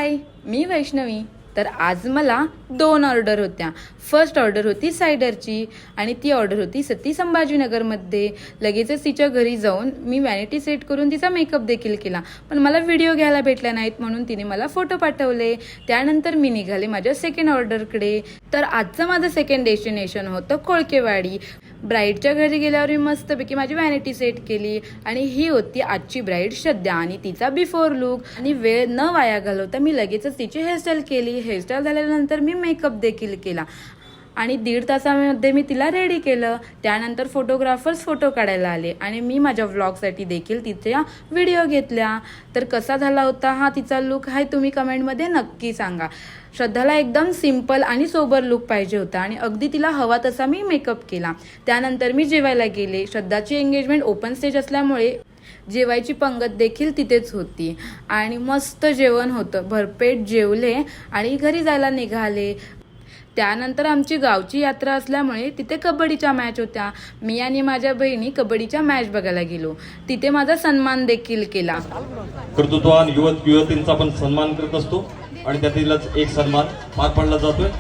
हाय, मी वैष्णवी। तर आज मला 2 ऑर्डर होत्या। फर्स्ट ऑर्डर होती सायडरची आणि ती ऑर्डर होती सती संभाजीनगरमध्ये। लगेचच तिच्या घरी जाऊन मी वॅनिटी सेट करून तिचा मेकअप देखील केला, पण मला व्हिडिओ घ्यायला भेटला नाहीत म्हणून तिने मला फोटो पाठवले। त्यानंतर मी निघाले माझ्या सेकंड ऑर्डरकडे। तर आजचं माझं सेकंड डेस्टिनेशन होतं कोळकेवाडी। ब्राईडच्या घरी गेल्यावर मी मस्तपैकी माझी वॅनिटी सेट केली आणि ही होती आजची ब्राईड श्रद्धा आणि तिचा बिफोर लुक। आणि वेळ न वाया घालवता मी लगेचच तिची हेअरस्टाईल केली। हेअरस्टाईल झाल्यानंतर मी मेकअप देखील केला आणि 1.5 तासामध्ये मी तिला रेडी केलं। त्यानंतर फोटोग्राफर्स फोटो काढायला आले आणि मी माझ्या व्लॉगसाठी देखील तिच्या व्हिडिओ घेतल्या। तर कसा झाला होता हा तिचा लुक आहे तुम्ही कमेंटमध्ये नक्की सांगा। श्रद्धाला एकदम सिंपल आणि सोबर लुक पाहिजे होता आणि अगदी तिला हवा तसा मी मेकअप केला। त्यानंतर मी जेवायला गेले। श्रद्धाची एंगेजमेंट ओपन स्टेज असल्यामुळे जेवायची पंगत देखील तिथेच होती आणि मस्त जेवण होतं। भरपेट जेवले आणि घरी जायला निघाले। त्यानंतर आमची गावची यात्रा असल्यामुळे तिथे कबड्डीच्या मॅच होत्या। मी आणि माझ्या बहिणी कबड्डीच्या मॅच बघायला गेलो। तिथे माझा सन्मान देखील केला। कर्तृत्ववान युवतींचा पण सन्मान करत असतो आणि त्यातीलच एक सन्मान पार पडला जातोय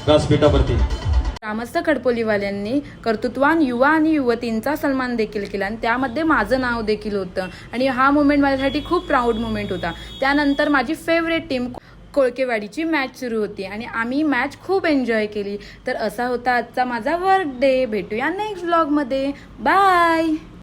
व्यासपीठावरती। ग्रामस्थ खडपोलीवाल्यांनी कर्तृत्ववान युवा आणि युवतींचा सन्मान देखील केला आणि त्यामध्ये माझं नाव देखील होतं आणि हा मोमेंट माझ्यासाठी खूप प्राऊड मोमेंट होता। त्यानंतर माझी फेवरेट टीम कोळकेवाडीची मॅच सुरू होती आणि आम्ही मॅच खूप एन्जॉय केली। तर असा होता आजचा माझा वर्क डे। भेटूया नेक्स्ट व्लॉगमध्ये। बाय।